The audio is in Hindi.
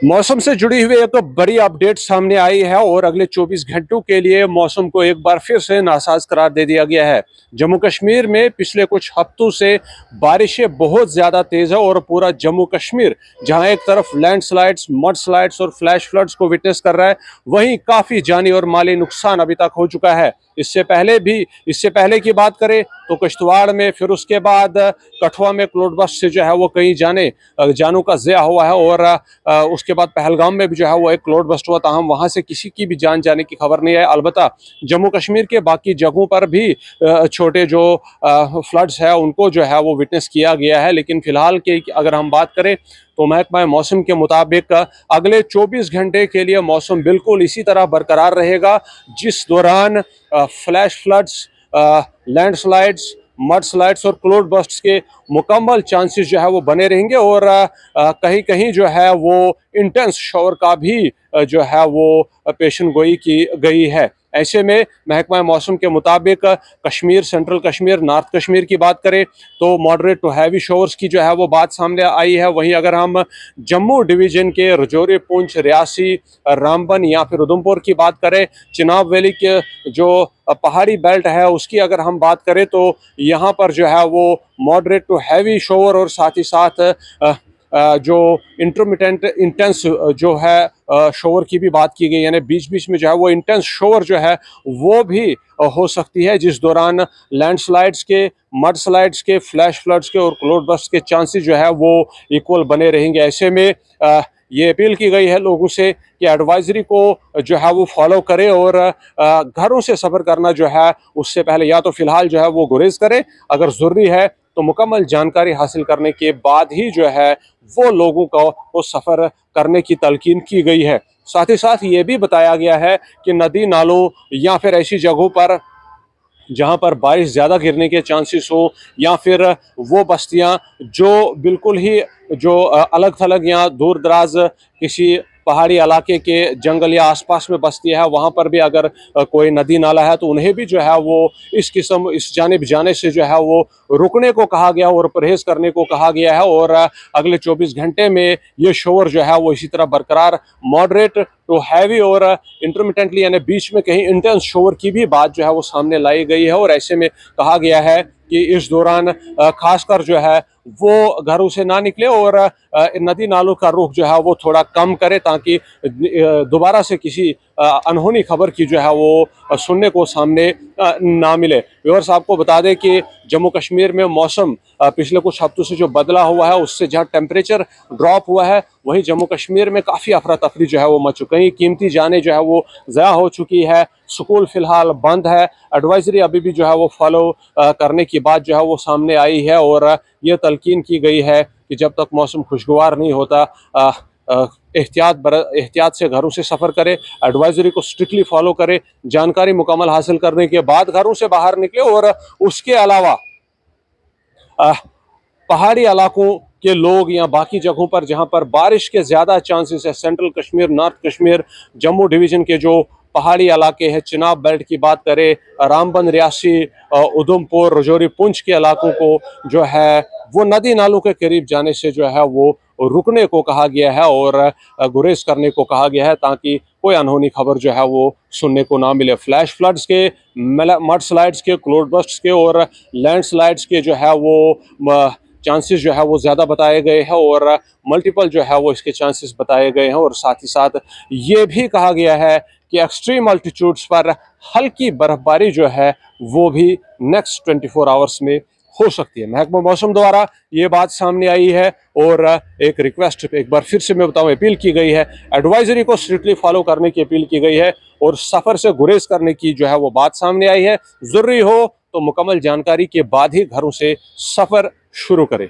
मौसम से जुड़ी हुई एक बड़ी अपडेट सामने आई है और अगले 24 घंटों के लिए मौसम को एक बार फिर से नासाज करार दे दिया गया है। जम्मू कश्मीर में पिछले कुछ हफ्तों से बारिशें बहुत ज़्यादा तेज़ है और पूरा जम्मू कश्मीर जहां एक तरफ लैंडस्लाइड्स, मड स्लाइड्स और फ्लैश फ्लड्स को विटनेस कर रहा है, वहीं काफ़ी जानी और माली नुकसान अभी तक हो चुका है। इससे पहले की बात करें तो किश्तवाड़ में, फिर उसके बाद कठुआ में क्लाउड बर्स्ट से जो है वो कई जानों का ज़िया हुआ है और उसके बाद पहलगाम में भी जो है वो एक क्लाउड बस्ट हुआ, ताहम वहाँ से किसी की भी जान जाने की खबर नहीं है। अलबत्ता जम्मू कश्मीर के बाकी जगहों पर भी छोटे जो फ्लड्स है उनको जो है वो विटनेस किया गया है, लेकिन फिलहाल की अगर हम बात करें तो महकमा मौसम के मुताबिक अगले 24 घंटे के लिए मौसम बिल्कुल इसी तरह बरकरार रहेगा, जिस दौरान flash floods, landslides, mud slides और क्लाउड बस्ट्स के मुकम्मल चांसेस जो है वो बने रहेंगे और कहीं कहीं जो है वो इंटेंस शॉवर का भी जो है वो पेशन गोई की गई है। ऐसे में महकमा मौसम के मुताबिक कश्मीर, सेंट्रल कश्मीर, नॉर्थ कश्मीर की बात करें तो मॉडरेट टू हैवी शॉवर्स की जो है वो बात सामने आई है। वहीं अगर हम जम्मू डिवीज़न के रजौरी, पुंछ, रियासी, रामबन या फिर उधमपुर की बात करें, चिनाब वैली के जो पहाड़ी बेल्ट है उसकी अगर हम बात करें तो यहाँ पर जो है वो मॉडरेट टू हैवी शोवर और साथ ही साथ जो इंटरमिटेंट इंटेंस जो है शोवर की भी बात की गई, यानी बीच बीच में जो है वो इंटेंस शोवर जो है वो भी हो सकती है, जिस दौरान लैंडस्लाइड्स के, मड स्लाइड्स के, फ्लैश फ्लड्स के और क्लाउड बर्स्ट के चांसेस जो है वो इक्वल बने रहेंगे। ऐसे में ये अपील की गई है लोगों से कि एडवाइजरी को जो है वो फॉलो करें और घरों से सफ़र करना जो है उससे पहले या तो फ़िलहाल जो है वो गुरेज करें, अगर ज़रूरी है तो मुकम्मल जानकारी हासिल करने के बाद ही जो है वो लोगों को सफ़र करने की तलकीन की गई है। साथ ही साथ ये भी बताया गया है कि नदी नालों या फिर ऐसी जगहों पर जहाँ पर बारिश ज़्यादा गिरने के चांसेस हो, या फिर वो बस्तियाँ जो बिल्कुल ही जो अलग थलग या दूर दराज किसी पहाड़ी इलाके के जंगल या आसपास में बस्ती है, वहाँ पर भी अगर कोई नदी नाला है तो उन्हें भी जो है वो इस जानिब जाने से जो है वो रुकने को कहा गया और परहेज़ करने को कहा गया है। और अगले 24 घंटे में ये शोर जो है वो इसी तरह बरकरार मॉडरेट टू हैवी और इंटरमिटेंटली यानी बीच में कहीं इंटेंस शोर की भी बात जो है वो सामने लाई गई है। और ऐसे में कहा गया है कि इस दौरान खासकर जो है वो घरों से ना निकले और नदी नालों का रुख जो है वो थोड़ा कम करे, ताकि दोबारा से किसी अनहोनी खबर की जो है वो सुनने को सामने ना मिले। व्यूअर्स, आपको बता दें कि जम्मू कश्मीर में मौसम पिछले कुछ हफ्तों से जो बदला हुआ है उससे जहाँ टेम्परेचर ड्रॉप हुआ है, वहीं जम्मू कश्मीर में काफ़ी अफरा तफरी जो है वो मच चुकी है, कीमती जानें जो है वो ज़ाया हो चुकी है। स्कूल फ़िलहाल बंद है, एडवाइजरी अभी भी जो है वो फॉलो करने की बात जो है वो सामने आई है और ये तलकीन की गई है कि जब तक मौसम खुशगवार नहीं होता एहतियात से घरों से सफ़र करें, एडवाइजरी को स्ट्रिक्टली फॉलो करें, जानकारी मुकम्मल हासिल करने के बाद घरों से बाहर निकले। और उसके अलावा पहाड़ी इलाकों के लोग या बाकी जगहों पर जहां पर बारिश के ज़्यादा चांसेस है, central Kashmir, north Kashmir, Jammu division के जो पहाड़ी इलाके हैं, चिनाब बेल्ट की बात करें, रामबन, रियासी, उधमपुर, रजौरी, पुंछ के इलाकों को जो है वो नदी नालों के करीब जाने से जो है वो रुकने को कहा गया है और गुरेज करने को कहा गया है, ताकि कोई अनहोनी खबर जो है वो सुनने को ना मिले। फ्लैश फ्लड्स के, मड स्लाइड्स के, क्लाउड बर्स्ट्स के और लैंड स्लाइड्स के जो है वो चांसेस जो है वो ज़्यादा बताए गए हैं और मल्टीपल जो है वो इसके चांसेस बताए गए हैं। और साथ ही साथ ये भी कहा गया है कि एक्सट्रीम अल्टीट्यूड्स पर हल्की बर्फबारी जो है वो भी नेक्स्ट 24 आवर्स में हो सकती है। महकमा मौसम द्वारा ये बात सामने आई है और एक रिक्वेस्ट एक बार फिर से मैं बताऊं, अपील की गई है, एडवाइजरी को स्ट्रिक्टली फॉलो करने की अपील की गई है और सफ़र से गुरेज करने की जो है वो बात सामने आई है। ज़रूरी हो तो मुकम्मल जानकारी के बाद ही घरों से सफ़र शुरू करें।